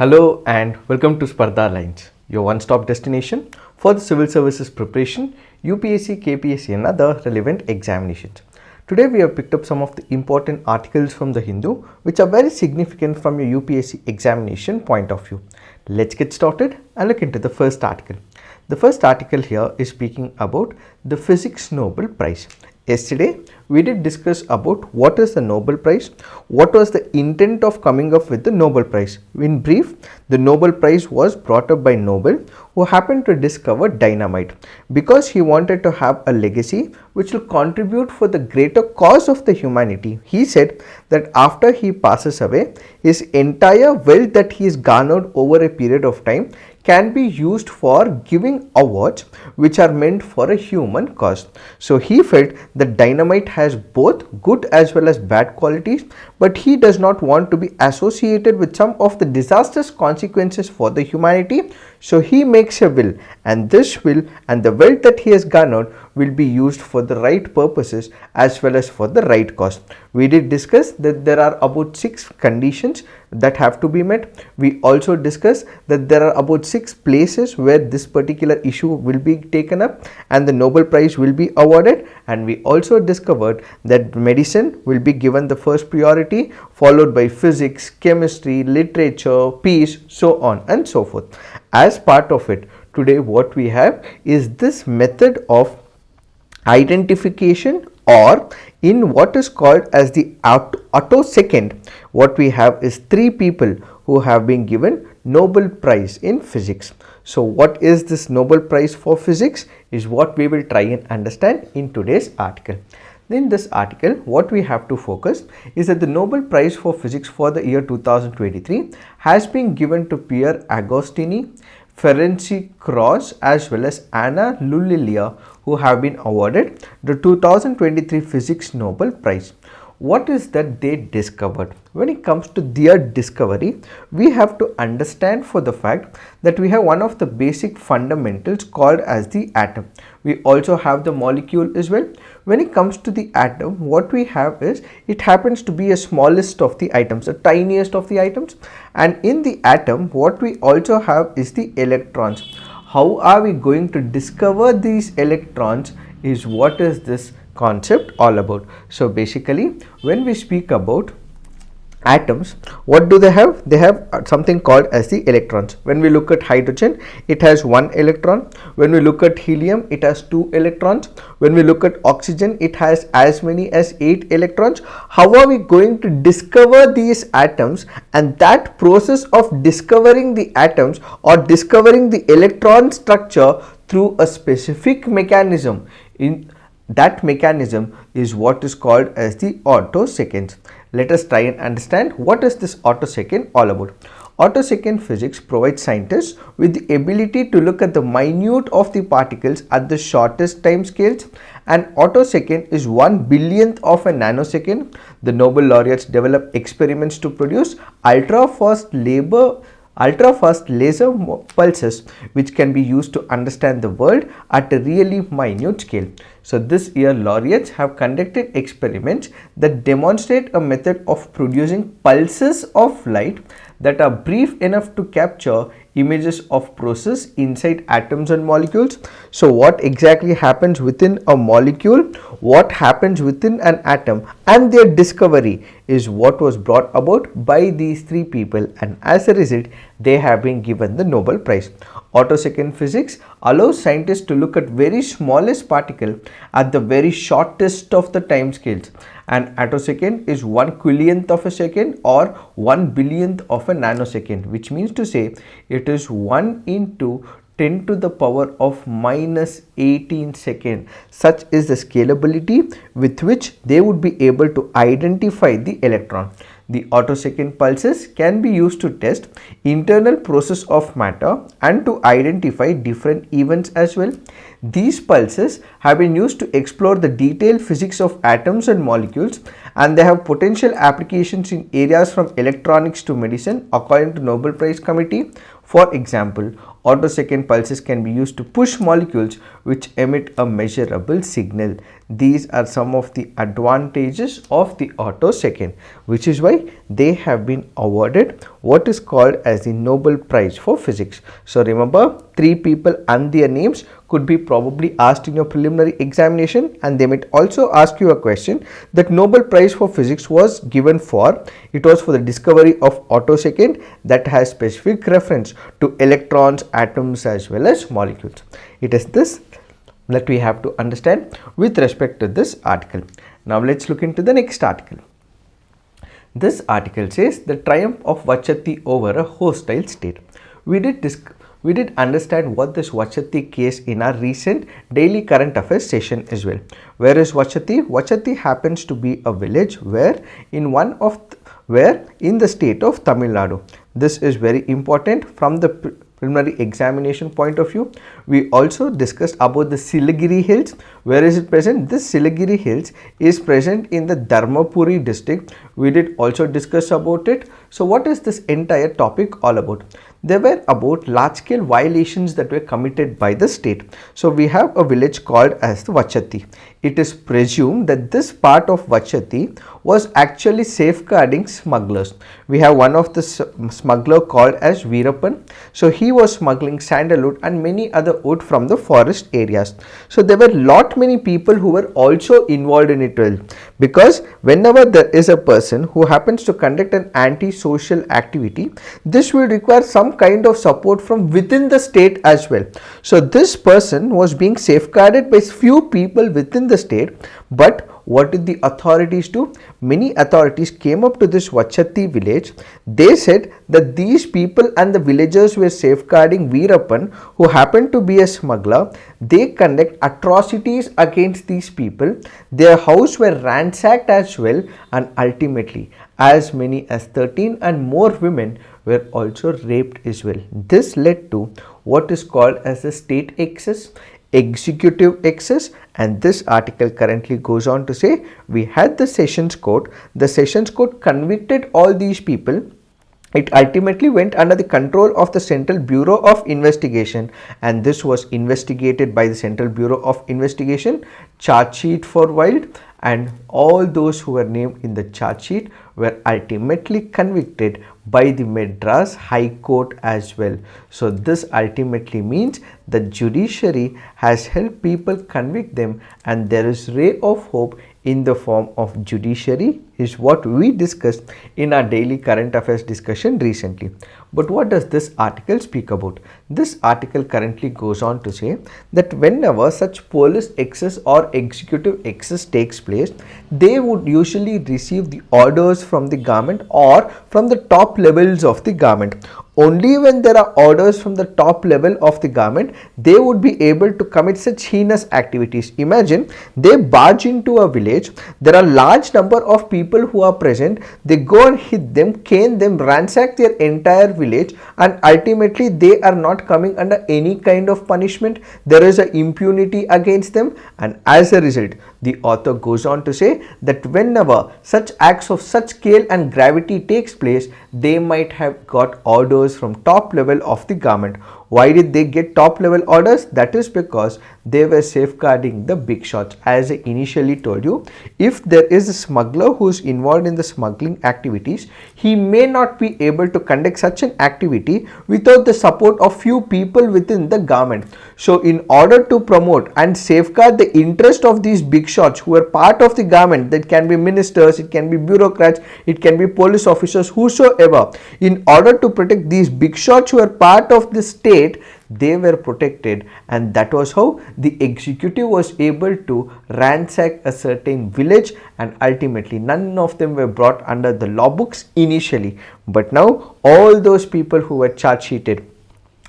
Hello and welcome to Spardha Lines, your one-stop destination for the civil services preparation, UPSC, KPSC and other relevant examinations. Today we have picked up some of the important articles from the Hindu which are very significant from your UPSC examination point of view. Let's get started and look into the first article. The first article here is speaking about the Physics Nobel Prize. Yesterday, we did discuss about what is the Nobel Prize, what was the intent of coming up with the Nobel Prize. In brief, the Nobel Prize was brought up by Nobel, who happened to discover dynamite because he wanted to have a legacy which will contribute for the greater cause of the humanity. He said that after he passes away, his entire wealth that he has garnered over a period of time can be used for giving awards which are meant for a human cause. So he felt that dynamite has both good as well as bad qualities, but he does not want to be associated with some of the disastrous consequences for the humanity. So he makes a will, and this will and the wealth that he has garnered will be used for the right purposes as well as for the right cause. We did discuss that there are about 6 conditions that have to be met. We also discussed that there are about 6 places where this particular issue will be taken up and the Nobel Prize will be awarded, and we also discovered that medicine will be given the first priority, followed by physics, chemistry, literature, peace, so on and so forth. As part of it, today what we have is this method of identification, or in what is called as the attosecond. What we have is 3 people who have been given Nobel Prize in physics. So what is this Nobel Prize for physics is what we will try and understand in today's article. In this article, what we have to focus is that the Nobel Prize for Physics for the year 2023 has been given to Pierre Agostini, Ferenc Krauss as well as Anna Lulilia, who have been awarded the 2023 Physics Nobel Prize. What is that they discovered? When it comes to their discovery, we have to understand for the fact that we have one of the basic fundamentals called as the atom. We also have the molecule as well. When it comes to the atom, what we have is it happens to be a smallest of the items, the tiniest of the items, and in the atom what we also have is the electrons. How are we going to discover these electrons is what is this concept all about. So basically, when we speak about atoms, what do they have? They have something called as the electrons. When we look at hydrogen, it has 1 electron. When we look at helium, it has 2 electrons. When we look at oxygen, it has as many as 8 electrons. How are we going to discover these atoms? And that process of discovering the atoms or discovering the electron structure through a specific mechanism, in that mechanism is what is called as the attoseconds. Let us try and understand what is this attosecond all about. Attosecond physics provides scientists with the ability to look at the minute of the particles at the shortest time scales. An attosecond is 1 billionth of a nanosecond. The Nobel laureates developed experiments to produce ultra-fast laser pulses which can be used to understand the world at a really minute scale. So this year laureates have conducted experiments that demonstrate a method of producing pulses of light that are brief enough to capture images of process inside atoms and molecules. So what exactly happens within a molecule, what happens within an atom, and their discovery is what was brought about by these 3 people, and as a result they have been given the Nobel Prize. Attosecond physics allows scientists to look at very smallest particle at the very shortest of the time scales. An attosecond is 1 quillionth of a second or 1 billionth of a nanosecond, which means to say it is 1 into 10 to the power of minus 18 seconds. Such is the scalability with which they would be able to identify the electron. The attosecond pulses can be used to test internal process of matter and to identify different events as well. These pulses have been used to explore the detailed physics of atoms and molecules, and they have potential applications in areas from electronics to medicine according to Nobel Prize Committee. For example, Attosecond pulses can be used to push molecules which emit a measurable signal. These are some of the advantages of the attosecond, which is why they have been awarded what is called as the Nobel Prize for Physics. So remember, 3 people and their names could be probably asked in your preliminary examination, and they might also ask you a question that Nobel Prize for Physics was given for. It was for the discovery of attosecond that has specific reference to electrons, atoms as well as molecules. It is this that we have to understand with respect to this article. Now let's look into the next article. This article says the triumph of Vchathi over a hostile state. We did understand what this Vchathi case in our recent daily current affairs session as well. Where is Vchathi? Vchathi happens to be a village where in the state of Tamil Nadu. This is very important from the preliminary examination point of view. We also discussed about the Silagiri Hills. Where is it present? This Silagiri Hills is present in the Dharmapuri district. We did also discuss about it. So what is this entire topic all about? There were about large scale violations that were committed by the state. So we have a village called as the Vchathi. It is presumed that this part of Vchathi was actually safeguarding smugglers. We have one of the smuggler called as Veerappan. So he was smuggling sandalwood and many other wood from the forest areas. So there were lot many people who were also involved in it well, because whenever there is a person who happens to conduct an anti-social activity, this will require some kind of support from within the state as well. So this person was being safeguarded by few people within the state, but what did the authorities do? Many authorities came up to this Vchathi village. They said that these people and the villagers were safeguarding Veerappan, who happened to be a smuggler. They conduct atrocities against these people. Their house were ransacked as well, and ultimately as many as 13 and more women were also raped as well. This led to what is called as the state excess, executive excess, and this article currently goes on to say we had the Sessions Court. The Sessions Court convicted all these people. It ultimately went under the control of the Central Bureau of Investigation, and this was investigated by the Central Bureau of Investigation. Charge sheet for filed, and all those who were named in the charge sheet were ultimately convicted by the Madras High Court as well. So this ultimately means the judiciary has helped people convict them, and there is ray of hope in the form of judiciary, is what we discussed in our daily current affairs discussion recently. But what does this article speak about? This article currently goes on to say that whenever such police excess or executive excess takes place, they would usually receive the orders from the government or from the top levels of the government. Only when there are orders from the top level of the government, they would be able to commit such heinous activities. Imagine they barge into a village, there are large number of people who are present, they go and hit them, cane them, ransack their entire village, and ultimately they are not coming under any kind of punishment. There is an impunity against them, and as a result, the author goes on to say that whenever such acts of such scale and gravity takes place, they might have got orders from top level of the government. Why did they get top level orders? That is because they were safeguarding the big shots. As I initially told you, if there is a smuggler who is involved in the smuggling activities, he may not be able to conduct such an activity without the support of few people within the government. So in order to promote and safeguard the interest of these big shots who are part of the government, that can be ministers, it can be bureaucrats, it can be police officers, whosoever, in order to protect these big shots who are part of the state, they were protected, and that was how the executive was able to ransack a certain village, and ultimately none of them were brought under the law books initially. But now all those people who were charge sheeted,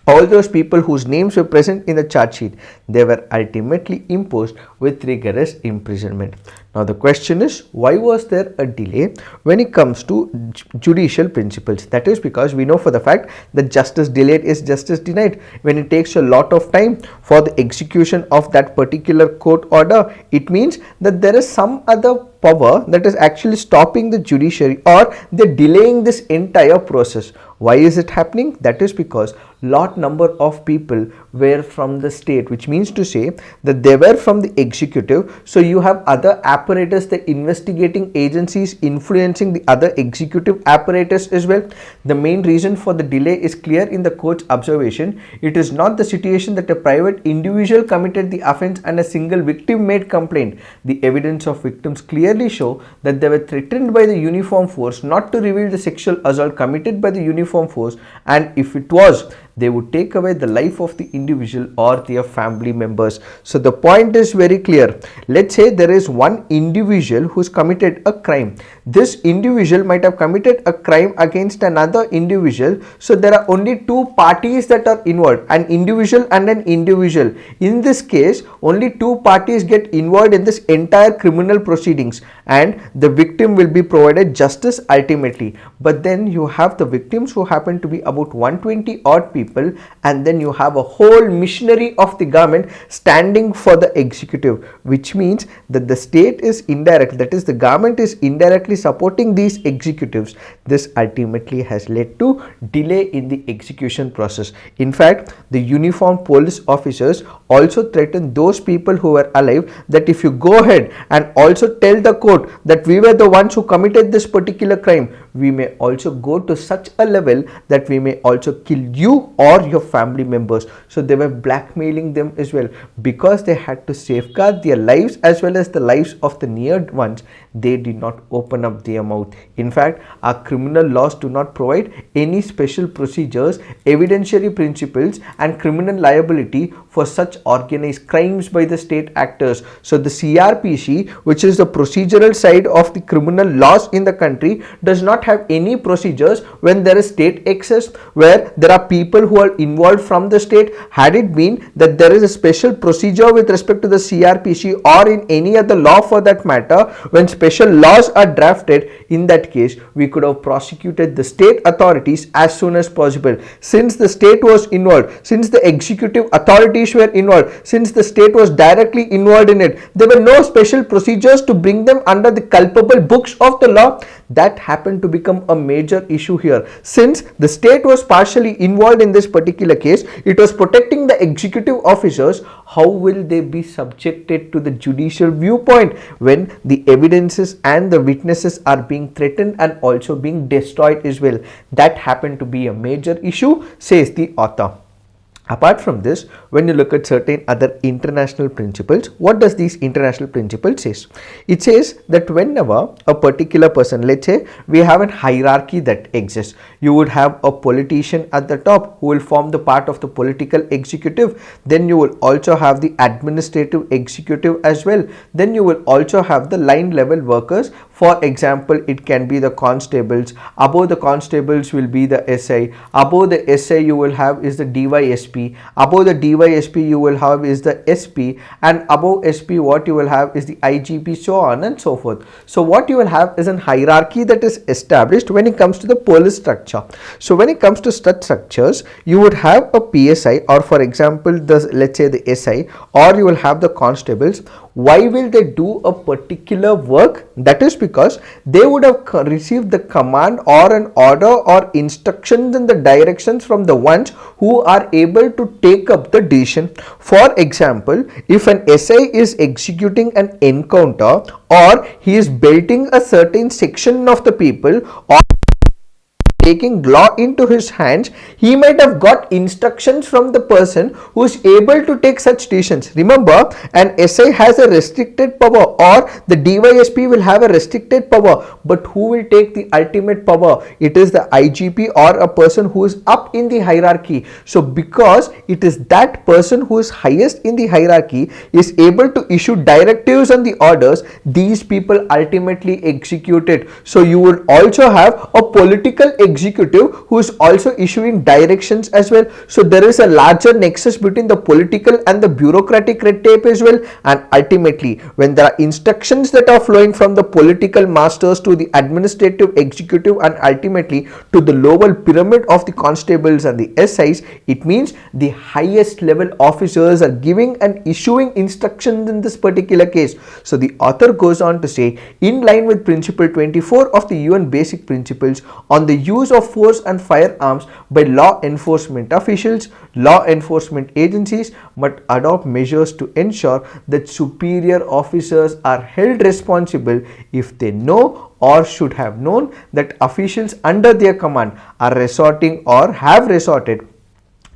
all those people whose names were present in the charge sheet, they were ultimately imposed with rigorous imprisonment. Now the question is, why was there a delay when it comes to judicial principles? That is because we know for the fact that justice delayed is justice denied. When it takes a lot of time for the execution of that particular court order, it means that there is some other power that is actually stopping the judiciary, or they're delaying this entire process. Why is it happening? That is because lot number of people were from the state, which means to say that they were from the executive. So you have other apparatus, the investigating agencies influencing the other executive apparatus as well. The main reason for the delay is clear in the court's observation. It is not the situation that a private individual committed the offense and a single victim made complaint. The evidence of victims clearly show that they were threatened by the uniform force not to reveal the sexual assault committed by the uniform force, and if it was, they would take away the life of the individual or their family members. So the point is very clear. Let's say there is one individual who's committed a crime. This individual might have committed a crime against another individual. So there are only two parties that are involved, an individual and an individual. In this case, only two parties get involved in this entire criminal proceedings, and the victim will be provided justice ultimately. But then you have the victims who happen to be about 120 odd people, and then you have a whole machinery of the government standing for the executive, which means that the state is indirect, that is the government is indirectly supporting these executives. This ultimately has led to delay in the execution process. In fact, the uniformed police officers also threatened those people who were alive that if you go ahead and also tell the court that we were the ones who committed this particular crime, we may also go to such a level that we may also kill you or your family members. So they were blackmailing them as well, because they had to safeguard their lives as well as the lives of the near ones. They did not open up their mouth. In fact, our criminal laws do not provide any special procedures, evidentiary principles and criminal liability for such organized crimes by the state actors. So the CRPC, which is the procedural side of the criminal laws in the country, does not have any procedures when there is state excess, where there are people who are involved from the state. Had it been that there is a special procedure with respect to the CRPC or in any other law for that matter, when special laws are drafted, in that case we could have prosecuted the state authorities as soon as possible. Since the state was involved, since the executive authorities were involved, since the state was directly involved in it, there were no special procedures to bring them under the culpable books of the law. That happened to become a major issue here. Since the state was partially involved in this particular case, it was protecting the executive officers. How will they be subjected to the judicial viewpoint when the evidences and the witnesses are being threatened and also being destroyed as well? That happened to be a major issue, says the author. Apart from this, when you look at certain other international principles, what does these international principles says? It says that whenever a particular person, let's say we have a hierarchy that exists, you would have a politician at the top who will form the part of the political executive. Then you will also have the administrative executive as well. Then you will also have the line level workers. For example, it can be the constables. Above the constables will be the SI. Above the SI you will have is the DYSP. Above the DYSP you will have is the SP, and above SP what you will have is the IGP, so on and so forth. So what you will have is a hierarchy that is established when it comes to the police structure. So when it comes to such structures, you would have a PSI, or for example let's say the SI, or you will have the constables. Why will they do a particular work? That is because they would have received the command or an order or instructions and the directions from the ones who are able to take up the decision. For example, if an SI is executing an encounter, or he is belting a certain section of the people, or taking law into his hands, he might have got instructions from the person who is able to take such decisions. Remember, an SI has a restricted power, or the DYSP will have a restricted power, but who will take the ultimate power? It is the IGP, or a person who is up in the hierarchy. So because it is that person who is highest in the hierarchy is able to issue directives and the orders, these people ultimately execute it. So you will also have a political executive executive who is also issuing directions as well. So there is a larger nexus between the political and the bureaucratic red tape as well. And ultimately, when there are instructions that are flowing from the political masters to the administrative, executive, and ultimately to the lower pyramid of the constables and the SIs, it means the highest level officers are giving and issuing instructions in this particular case. So the author goes on to say, in line with principle 24 of the UN basic principles on the use of force and firearms by law enforcement officials, law enforcement agencies must adopt measures to ensure that superior officers are held responsible if they know or should have known that officials under their command are resorting or have resorted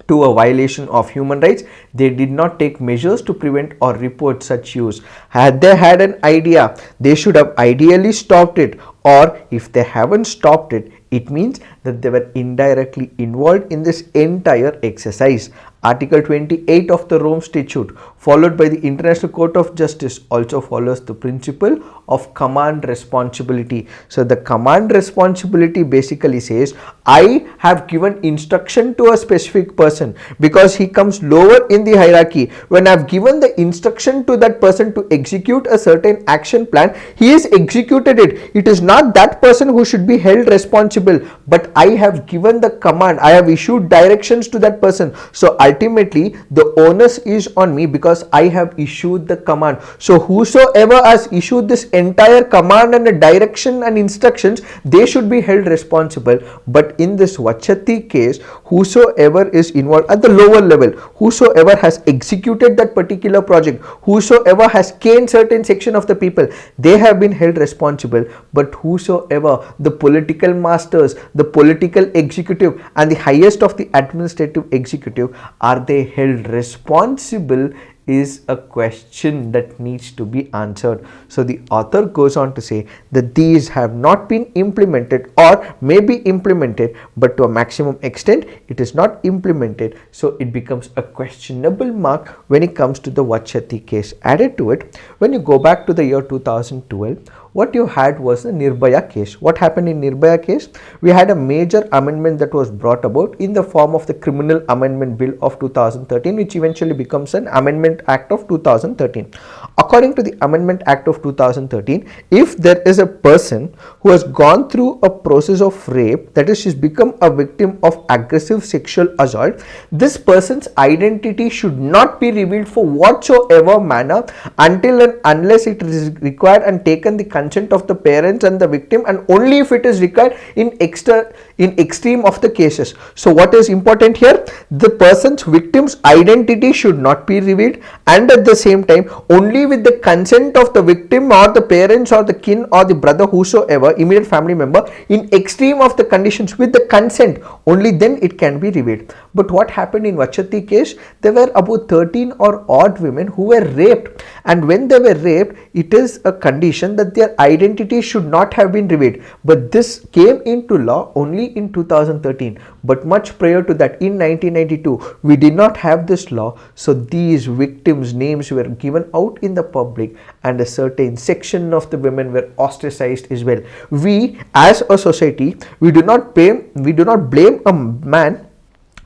to a violation of human rights. They did not take measures to prevent or report such use. Had they had an idea, they should have ideally stopped it, or if they haven't stopped it, it means that they were indirectly involved in this entire exercise. Article 28 of the Rome Statute, followed by the International Court of Justice, also follows the principle of command responsibility. So the command responsibility basically says, I have given instruction to a specific person because he comes lower in the hierarchy. When I have given the instruction to that person to execute a certain action plan, he has executed it. It is not that person who should be held responsible, but I have given the command, I have issued directions to that person. So ultimately the onus is on me because I have issued the command. So whosoever has issued this entire command and the direction and instructions, they should be held responsible. But in this Vchathi case, whosoever is involved at the lower level, whosoever has executed that particular project, whosoever has caned certain section of the people, they have been held responsible. But whosoever, the political masters, the political executive and the highest of the administrative executive, are they held responsible is a question that needs to be answered. So the author goes on to say that these have not been implemented or may be implemented, but to a maximum extent it is not implemented. So it becomes a questionable mark when it comes to the Vchathi case. Added to it, when you go back to the year 2012, what you had was the Nirbhaya case. What happened in Nirbhaya case? We had a major amendment that was brought about in the form of the Criminal Amendment Bill of 2013, which eventually becomes an Amendment Act of 2013. According to the Amendment Act of 2013, if there is a person who has gone through a process of rape, that is, she's become a victim of aggressive sexual assault, this person's identity should not be revealed for whatsoever manner until and unless it is required and taken the consent of the parents and the victim, and only if it is required in extreme of the cases. So what is important here? The person's victim's identity should not be revealed, and at the same time only with the consent of the victim or the parents or the kin or the brother, whosoever, immediate family member, in extreme of the conditions with the consent, only then it can be revealed. But what happened in Vchathi case? There were about 13 or odd women who were raped, and when they were raped, it is a condition that their identity should not have been revealed. But this came into law only in 2013. But much prior to that, in 1992, we did not have this law. So these victims' names were given out in the public, and a certain section of the women were ostracized as well. We, as a society, we do not blame a man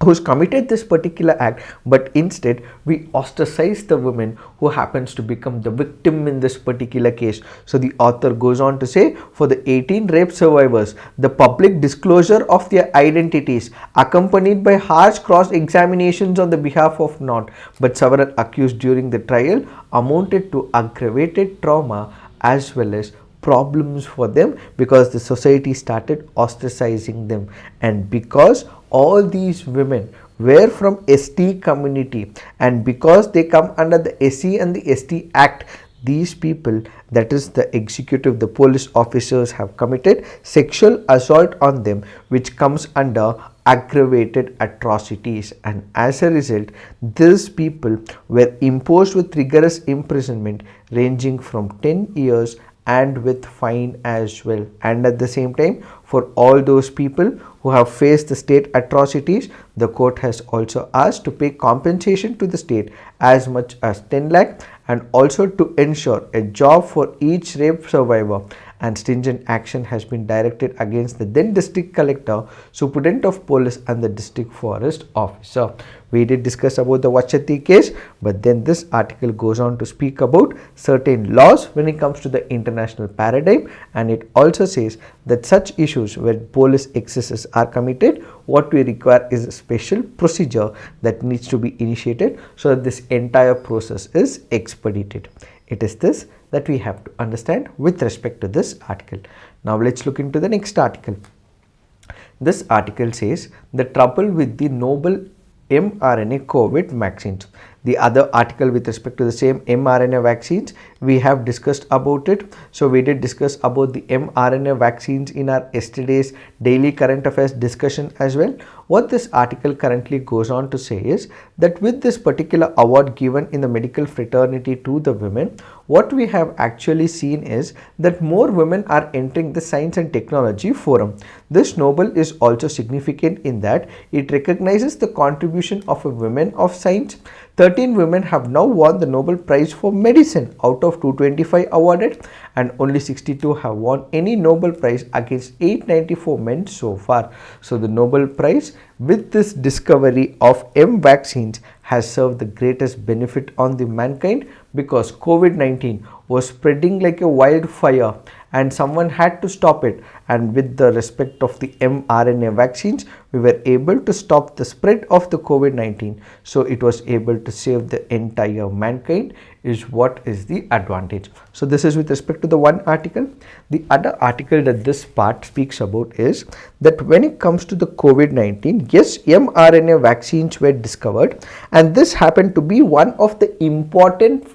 who's committed this particular act, but instead we ostracize the woman who happens to become the victim in this particular case. So the author goes on to say, for the 18 rape survivors, the public disclosure of their identities, accompanied by harsh cross-examinations on the behalf of not but several accused during the trial, amounted to aggravated trauma as well as problems for them, because the society started ostracizing them. And because all these women were from ST community, and because they come under the SC and the ST Act, these people, that is the executive, the police officers, have committed sexual assault on them, which comes under aggravated atrocities. And as a result, these people were imposed with rigorous imprisonment ranging from 10 years and with fine as well. And at the same time, for all those people who have faced the state atrocities, the court has also asked to pay compensation to the state as much as 10 lakh, and also to ensure a job for each rape survivor, and stringent action has been directed against the then district collector, superintendent of police and the district forest officer. We did discuss about the Vchathi case, but then this article goes on to speak about certain laws when it comes to the international paradigm, and it also says that such issues where police excesses are committed, what we require is a special procedure that needs to be initiated so that this entire process is expedited. It is this that we have to understand with respect to this article. Now let's look into the next article. This article says the trouble with the novel mRNA COVID vaccines. The other article with respect to the same mRNA vaccines, we have discussed about it. So we did discuss about the mRNA vaccines in our yesterday's daily current affairs discussion as well. What this article currently goes on to say is that with this particular award given in the medical fraternity to the women, what we have actually seen is that more women are entering the science and technology forum. This Nobel is also significant in that it recognizes the contribution of a women of science. 13 women have now won the Nobel Prize for Medicine out of 225 awarded, and only 62 have won any Nobel Prize against 894 men so far. So the Nobel Prize with this discovery of M vaccines has served the greatest benefit on the mankind, because COVID-19 was spreading like a wildfire and someone had to stop it, and with the respect of the mRNA vaccines we were able to stop the spread of the COVID-19, so it was able to save the entire mankind is what is the advantage. So this is with respect to the one article. The other article that this part speaks about is that when it comes to the COVID-19, yes, mRNA vaccines were discovered, and this happened to be one of the important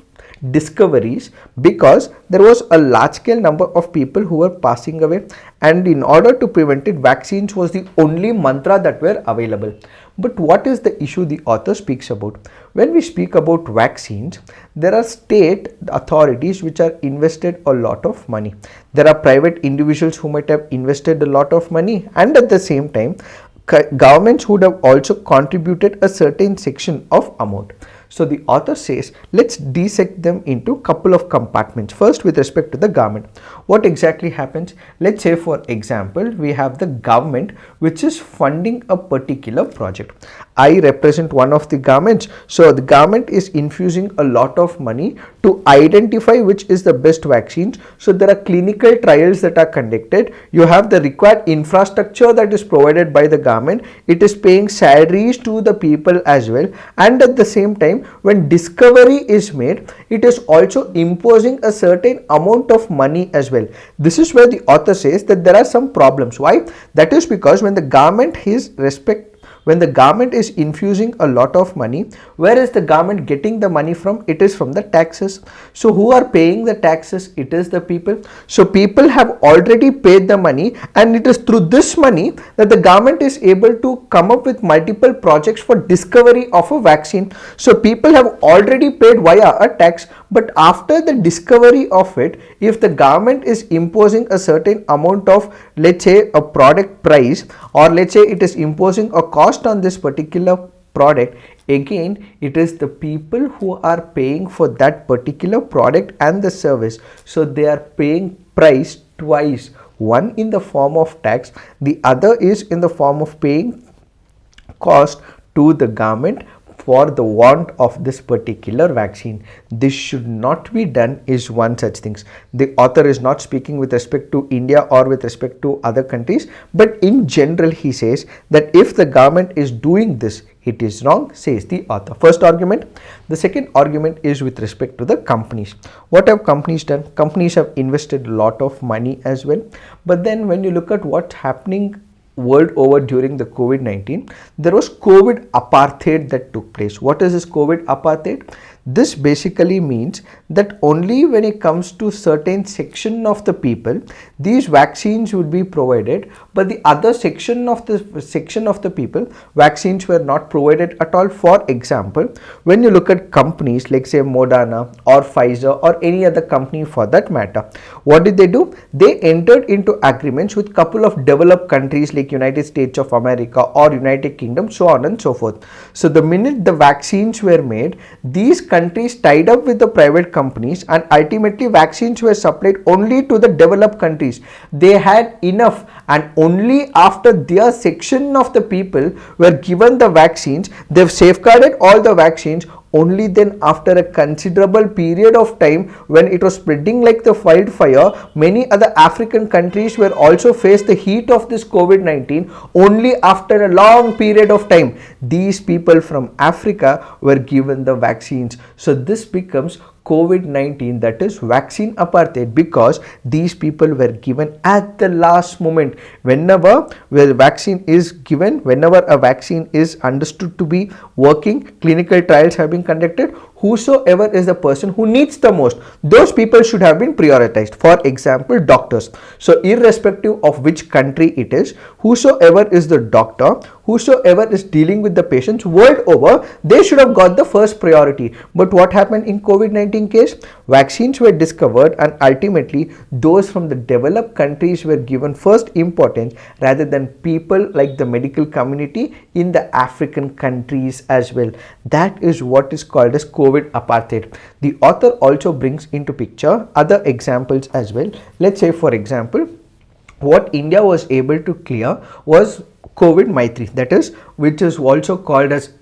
discoveries because there was a large scale number of people who were passing away, and in order to prevent it, vaccines was the only mantra that were available. But what is the issue the author speaks about? When we speak about vaccines, there are state authorities which are invested a lot of money. There are private individuals who might have invested a lot of money, and at the same time governments would have also contributed a certain section of amount. So the author says, let's dissect them into couple of compartments. First, with respect to the government, what exactly happens? Let's say for example, we have the government which is funding a particular project. I represent one of the governments. So the government is infusing a lot of money to identify which is the best vaccines. So there are clinical trials that are conducted. You have the required infrastructure that is provided by the government. It is paying salaries to the people as well, and at the same time, when discovery is made, it is also imposing a certain amount of money as well. This is where the author says that there are some problems. Why? That is because when the government is infusing a lot of money, where is the government getting the money from? It is from the taxes. So who are paying the taxes? It is the people. So people have already paid the money, and it is through this money that the government is able to come up with multiple projects for discovery of a vaccine. So people have already paid via a tax, but after the discovery of it, if the government is imposing a certain amount of, let's say, a product price, or let's say it is imposing a cost on this particular product, again it is the people who are paying for that particular product and the service. So they are paying price twice, one in the form of tax, the other is in the form of paying cost to the government for the want of this particular vaccine. This should not be done is one such things. The author is not speaking with respect to India or with respect to other countries, but in general he says that if the government is doing this, it is wrong, says the author. First argument. The second argument is with respect to the companies. What have companies done? Companies have invested a lot of money as well, but then when you look at what's happening world over during the COVID-19, there was COVID apartheid that took place. What is this COVID apartheid? This basically means that only when it comes to certain section of the people, these vaccines would be provided, but the other section of the people, vaccines were not provided at all. For example, when you look at companies like say Moderna or Pfizer or any other company for that matter, what did they do? They entered into agreements with couple of developed countries like United States of America or United Kingdom, so on and so forth. So the minute the vaccines were made, these countries tied up with the private companies, and ultimately vaccines were supplied only to the developed countries. They had enough, and only after their section of the people were given the vaccines, they've safeguarded all the vaccines. Only then, after a considerable period of time, when it was spreading like the wildfire, many other African countries were also faced the heat of this COVID-19. Only after a long period of time, these people from Africa were given the vaccines. So this becomes COVID-19, that is vaccine apartheid, because these people were given at the last moment. Whenever a vaccine is given, whenever a vaccine is understood to be working, clinical trials have been conducted, whosoever is the person who needs the most, those people should have been prioritized. For example, doctors. So irrespective of which country it is, whosoever is the doctor, whosoever is dealing with the patients world over, they should have got the first priority. But what happened in COVID-19 case? Vaccines were discovered, and ultimately those from the developed countries were given first importance rather than people like the medical community in the African countries as well. That is what is called as COVID apartheid. The author also brings into picture other examples as well. Let's say, for example, what India was able to clear was COVID Maitri, that is, which is also called as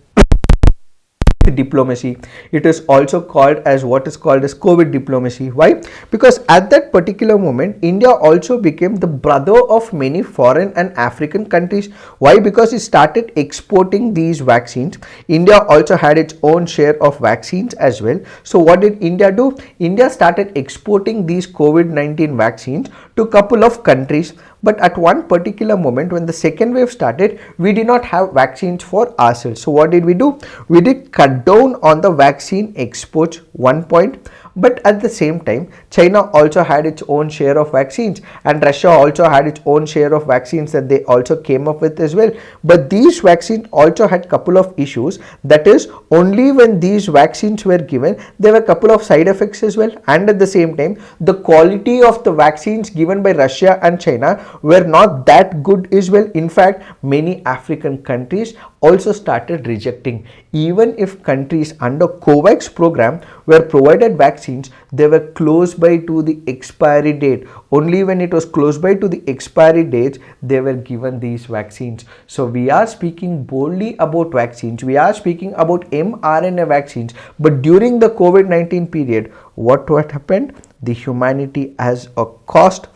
diplomacy. It is also called as what is called as COVID diplomacy. Why? Because at that particular moment, India also became the brother of many foreign and African countries. Why? Because it started exporting these vaccines. India also had its own share of vaccines as well. So what did India do? India started exporting these COVID-19 vaccines to a couple of countries. But at one particular moment, when the second wave started, we did not have vaccines for ourselves. So what did we do? We did cut down on the vaccine exports, one point. But at the same time, China also had its own share of vaccines, and Russia also had its own share of vaccines that they also came up with as well. But these vaccines also had couple of issues. That is, only when these vaccines were given, there were a couple of side effects as well. And at the same time, the quality of the vaccines given by Russia and China were not that good as well. In fact, many African countries also started rejecting. Even if countries under COVAX program were provided vaccines, they were close by to the expiry date. Only when it was close by to the expiry dates, they were given these vaccines. So we are speaking boldly about vaccines. We are speaking about mRNA vaccines. But during the COVID-19 period, what happened? The humanity as a cost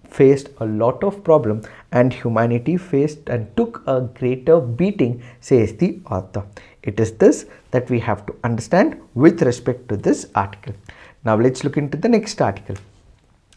faced a lot of problem, and humanity faced and took a greater beating, says the author. It is this that we have to understand with respect to this article. Now let's look into the next article.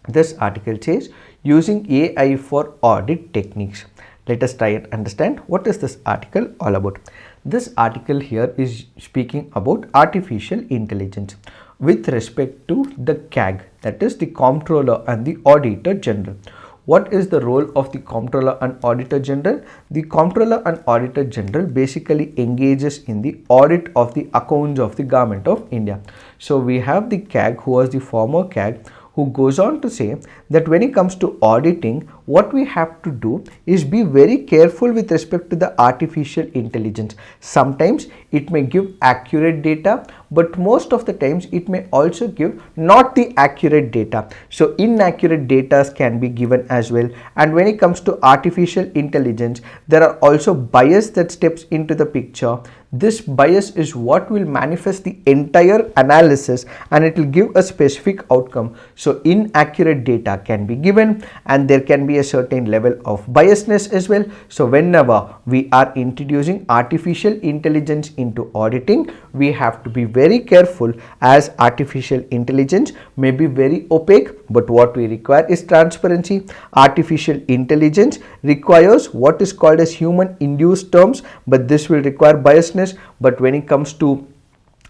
This article says using AI for audit techniques. Let us try and understand what is this article all about. This article here is speaking about artificial intelligence with respect to the KAG, that is the Comptroller and the Auditor General. What is the role of the Comptroller and Auditor General? The Comptroller and Auditor General basically engages in the audit of the accounts of the Government of India. So we have the KAG, who was the former KAG, who goes on to say that when it comes to auditing, what we have to do is be very careful with respect to the artificial intelligence. Sometimes it may give accurate data, but most of the times it may also give not the accurate data. So inaccurate data can be given as well. And when it comes to artificial intelligence, there are also bias that steps into the picture. This bias is what will manifest the entire analysis, and it will give a specific outcome. So inaccurate data can be given, and there can be a certain level of biasness as well. So whenever we are introducing artificial intelligence into auditing, we have to be very careful, as artificial intelligence may be very opaque, but what we require is transparency. Artificial intelligence requires what is called as human induced terms, but this will require biasness. But when it comes to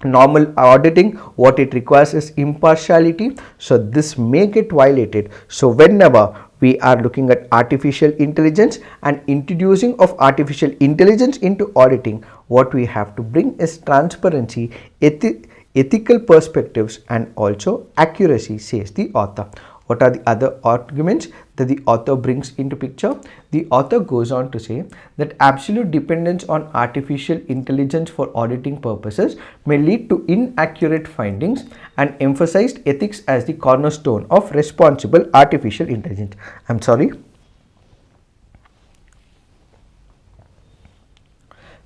normal auditing, what it requires is impartiality. So this may get violated. So whenever we are looking at artificial intelligence and introducing of artificial intelligence into auditing, what we have to bring is transparency, ethical perspectives, and also accuracy, says the author. What are the other arguments that the author brings into picture? The author goes on to say that absolute dependence on artificial intelligence for auditing purposes may lead to inaccurate findings, and emphasized ethics as the cornerstone of responsible artificial intelligence. I'm sorry.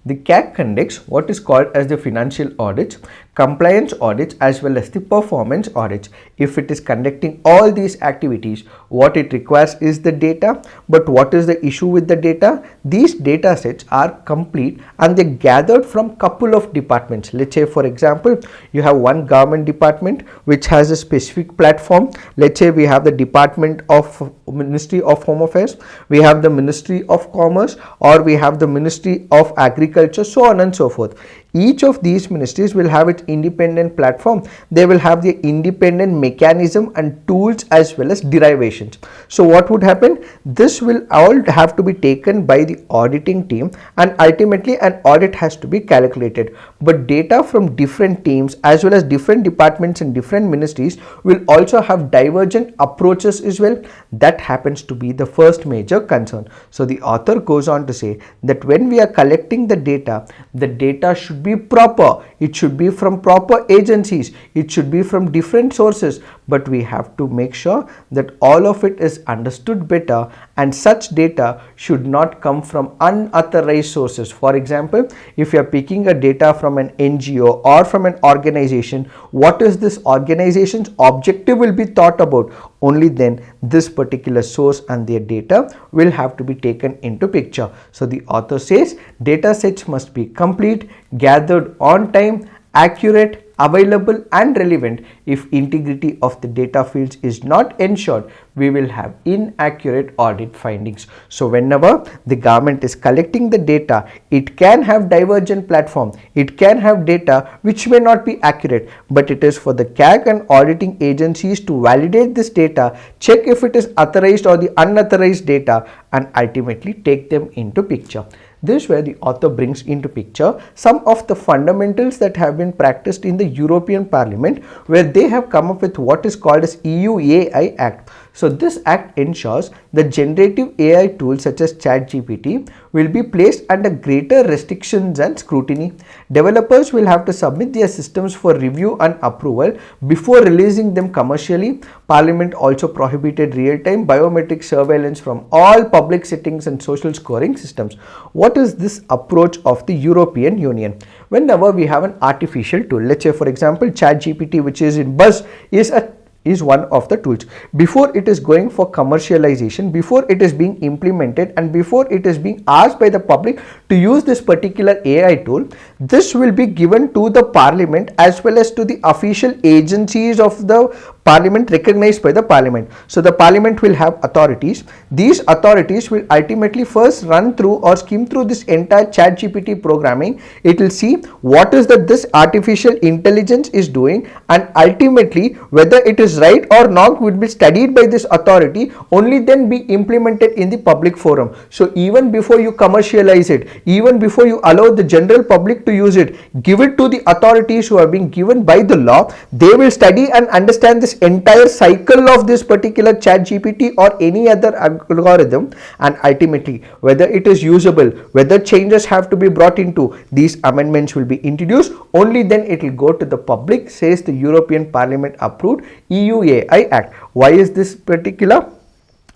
The KAS conducts what is called as the financial audits, compliance audits, as well as the performance audits. If it is conducting all these activities, what it requires is the data. But what is the issue with the data? These data sets are complete and they gathered from couple of departments. Let's say, for example, you have one government department which has a specific platform. Let's say we have the Department of Ministry of Home Affairs, we have the Ministry of Commerce, or we have the Ministry of Agriculture, so on and so forth. Each of these ministries will have its independent platform. They will have their independent mechanism and tools as well as derivations. So what would happen? This will all have to be taken by the auditing team, and ultimately an audit has to be calculated. But data from different teams as well as different departments and different ministries will also have divergent approaches as well. That happens to be the first major concern. So the author goes on to say that when we are collecting the data should be proper. It should be from proper agencies. It should be from different sources. But we have to make sure that all of it is understood better, and such data should not come from unauthorized sources. For example, if you are picking a data from an NGO or from an organization, what is this organization's objective will be thought about. Only then this particular source and their data will have to be taken into picture. So the author says data sets must be complete, gathered on time, accurate, available and relevant. If integrity of the data fields is not ensured, we will have inaccurate audit findings. So whenever the government is collecting the data, it can have divergent platform, it can have data which may not be accurate, but it is for the KAS and auditing agencies to validate this data, check if it is authorized or the unauthorized data, and ultimately take them into picture. This is where the author brings into picture some of the fundamentals that have been practiced in the European Parliament, where they have come up with what is called as EU AI Act. So this act ensures that generative AI tools such as ChatGPT will be placed under greater restrictions and scrutiny. Developers will have to submit their systems for review and approval before releasing them commercially. Parliament also prohibited real-time biometric surveillance from all public settings and social scoring systems. What is this approach of the European Union? Whenever we have an artificial tool, let's say for example ChatGPT, which is in buzz, is one of the tools. Before it is going for commercialization, before it is being implemented, and before it is being asked by the public to use this particular AI tool, this will be given to the Parliament as well as to the official agencies of the Parliament recognized by the Parliament. So the Parliament will have authorities. These authorities will ultimately first run through or skim through this entire ChatGPT programming. It will see what is that this artificial intelligence is doing, and ultimately whether it is right or not will be studied by this authority, only then be implemented in the public forum. So even before you commercialize it, even before you allow the general public to use it, give it to the authorities who are being given by the law. They will study and understand this entire cycle of this particular ChatGPT or any other algorithm, and ultimately whether it is usable, whether changes have to be brought into, these amendments will be introduced. Only then it will go to the public, says the European Parliament approved EU AI Act. Why is this particular?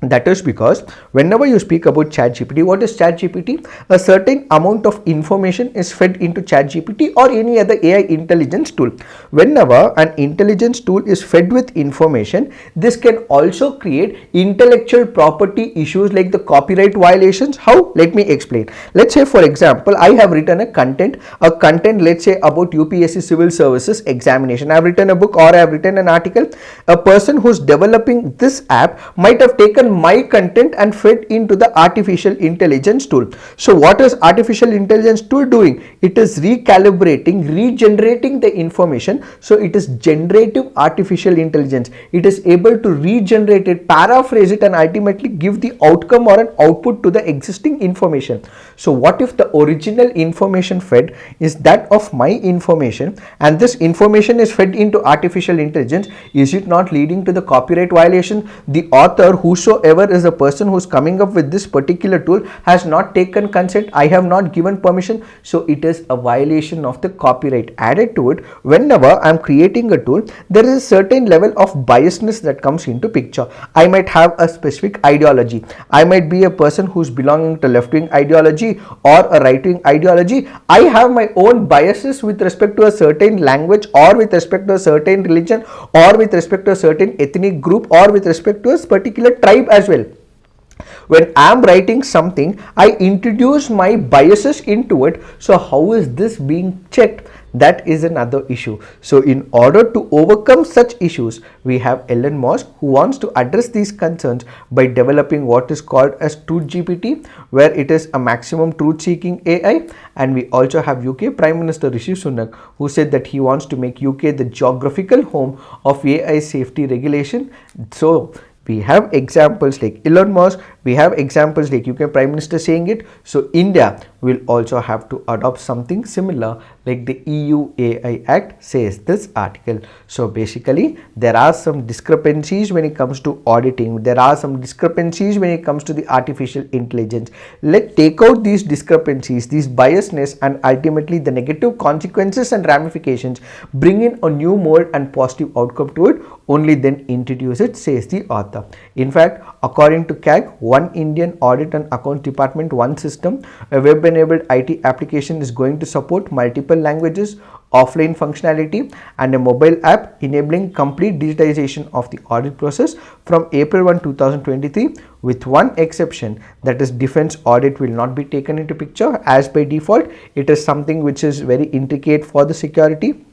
That is because whenever you speak about ChatGPT, what is ChatGPT? A certain amount of information is fed into ChatGPT or any other AI intelligence tool. Whenever an intelligence tool is fed with information, this can also create intellectual property issues like the copyright violations. How? Let me explain. Let's say for example, I have written a content let's say about UPSC civil services examination. I have written a book or I have written an article. A person who's developing this app might have taken taken my content and fed into the artificial intelligence tool. So what is artificial intelligence tool doing? It is recalibrating, regenerating the information. So it is generative artificial intelligence. It is able to regenerate it, paraphrase it, and ultimately give the outcome or an output to the existing information. So what if the original information fed is that of my information, and this information is fed into artificial intelligence? Is it not leading to the copyright violation? The author, whosoever is the person who's coming up with this particular tool, has not taken consent. I have not given permission. So it is a violation of the copyright. Added to it, whenever I'm creating a tool, there is a certain level of biasness that comes into picture. I might have a specific ideology. I might be a person who's belonging to left-wing ideology or a right-wing ideology. I have my own biases with respect to a certain language, or with respect to a certain religion, or with respect to a certain ethnic group, or with respect to a particular tribe as well. When I am writing something, I introduce my biases into it. So how is this being checked? That is another issue. So in order to overcome such issues, we have Elon Musk, who wants to address these concerns by developing what is called as Truth GPT, where it is a maximum truth seeking AI. And we also have UK Prime Minister Rishi Sunak, who said that he wants to make UK the geographical home of AI safety regulation. So we have examples like Elon Musk, we have examples like UK Prime Minister saying it. So India will also have to adopt something similar, like the EU AI Act says this article. So basically there are some discrepancies when it comes to auditing. There are some discrepancies when it comes to the artificial intelligence. Let's take out these discrepancies, these biasness, and ultimately the negative consequences and ramifications, bring in a new mold and positive outcome to it, only then introduce it, says the author. In fact, according to CAG, one Indian audit and accounts department, one system, a web-enabled IT application is going to support multiple languages, offline functionality, and a mobile app enabling complete digitization of the audit process from April 1, 2023, with one exception, that is defense audit will not be taken into picture, as by default. It is something which is very intricate for the security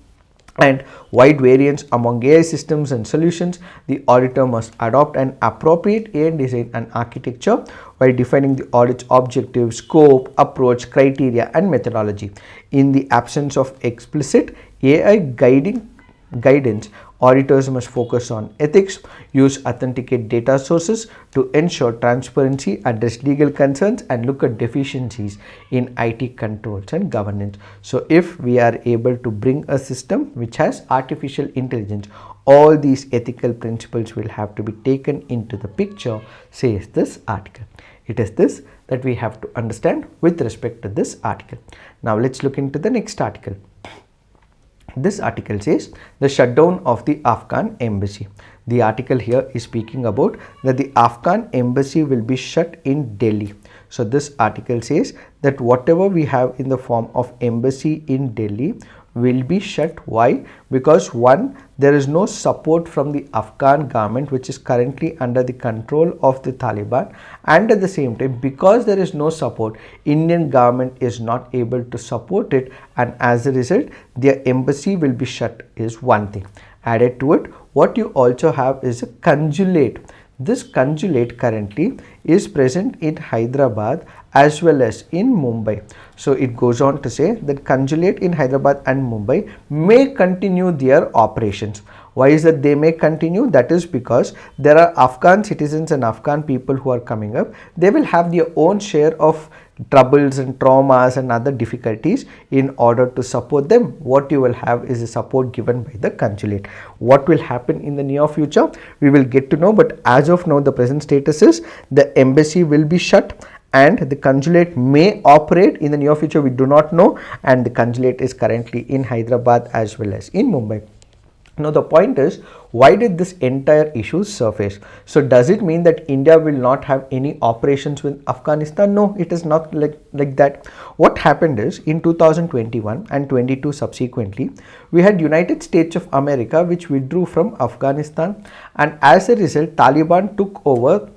and wide variance among AI systems and solutions. The auditor must adopt an appropriate AI design and architecture while defining the audit's objective, scope, approach, criteria, and methodology. In the absence of explicit AI guidance, auditors must focus on ethics, use authenticate data sources to ensure transparency, address legal concerns, and look at deficiencies in IT controls and governance. So if we are able to bring a system which has artificial intelligence, all these ethical principles will have to be taken into the picture, says this article. It is this that we have to understand with respect to this article. Now let's look into the next article. This article says the shutdown of the Afghan embassy. The article here is speaking about that the Afghan embassy will be shut in Delhi. So this article says that whatever we have in the form of embassy in Delhi will be shut. Why? Because one, there is no support from the Afghan government, which is currently under the control of the Taliban, and at the same time, because there is no support, Indian government is not able to support it, and as a result their embassy will be shut, is one thing. Added to it, what you also have is a consulate. This consulate currently is present in Hyderabad as well as in Mumbai. So it goes on to say that consulate in Hyderabad and Mumbai may continue their operations. Why is that they may continue? That is because there are Afghan citizens and Afghan people who are coming up. They will have their own share of troubles and traumas and other difficulties. In order to support them, what you will have is a support given by the consulate. What will happen in the near future, we will get to know, but as of now the present status is the embassy will be shut and the consulate may operate in the near future, we do not know, and the consulate is currently in Hyderabad as well as in Mumbai. Now the point is, why did this entire issue surface? So does it mean that India will not have any operations with Afghanistan? No, it is not like that. What happened is in 2021 and 22 subsequently, we had United States of America which withdrew from Afghanistan, and as a result Taliban took over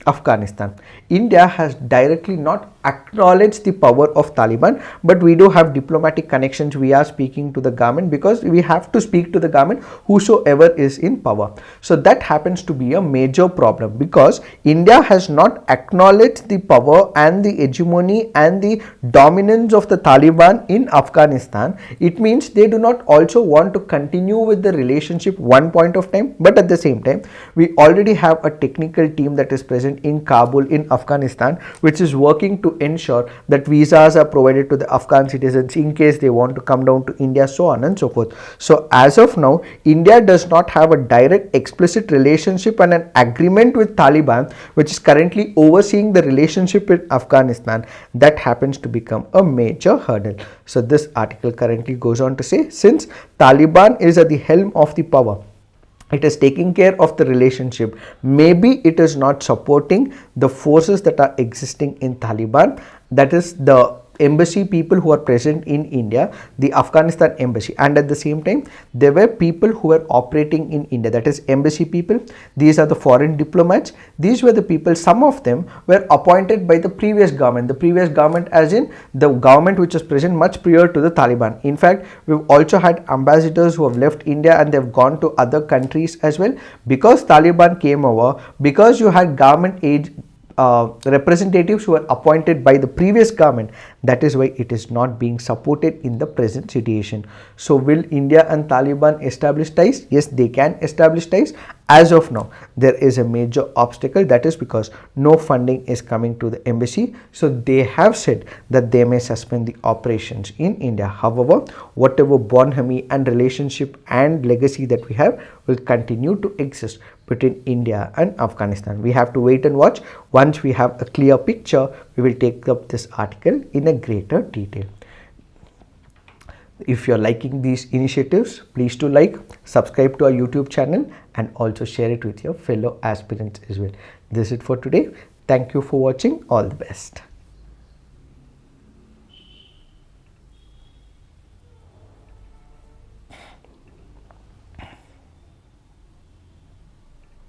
Afghanistan. India has directly not acknowledge the power of Taliban, but we do have diplomatic connections. We are speaking to the government because we have to speak to the government whosoever is in power. So that happens to be a major problem, because India has not acknowledged the power and the hegemony and the dominance of the Taliban in Afghanistan. It means they do not also want to continue with the relationship one point of time, but at the same time we already have a technical team that is present in Kabul in Afghanistan, which is working to ensure that visas are provided to the Afghan citizens in case they want to come down to India, so on and so forth. So as of now, India does not have a direct explicit relationship and an agreement with Taliban, which is currently overseeing the relationship in Afghanistan. That happens to become a major hurdle. So this article currently goes on to say, since Taliban is at the helm of the power, it is taking care of the relationship, maybe it is not supporting the forces that are existing in Taliban, that is the embassy people who are present in India, the Afghanistan embassy, and at the same time there were people who were operating in India, that is embassy people. These are the foreign diplomats. These were the people, some of them were appointed by the previous government as in the government which was present much prior to the Taliban. In fact, we've also had ambassadors who have left India and they've gone to other countries as well, because Taliban came over, because you had government age representatives who were appointed by the previous government. That is why it is not being supported in the present situation. So will India and Taliban establish ties? Yes, they can establish ties. As of now, there is a major obstacle, that is because no funding is coming to the embassy. So they have said that they may suspend the operations in India. However, whatever bonhomie and relationship and legacy that we have will continue to exist between India and Afghanistan. We have to wait and watch. Once we have a clear picture, we will take up this article in a greater detail. If you are liking these initiatives, please do like, subscribe to our YouTube channel, and also share it with your fellow aspirants as well. This is it for today. Thank you for watching. All the best.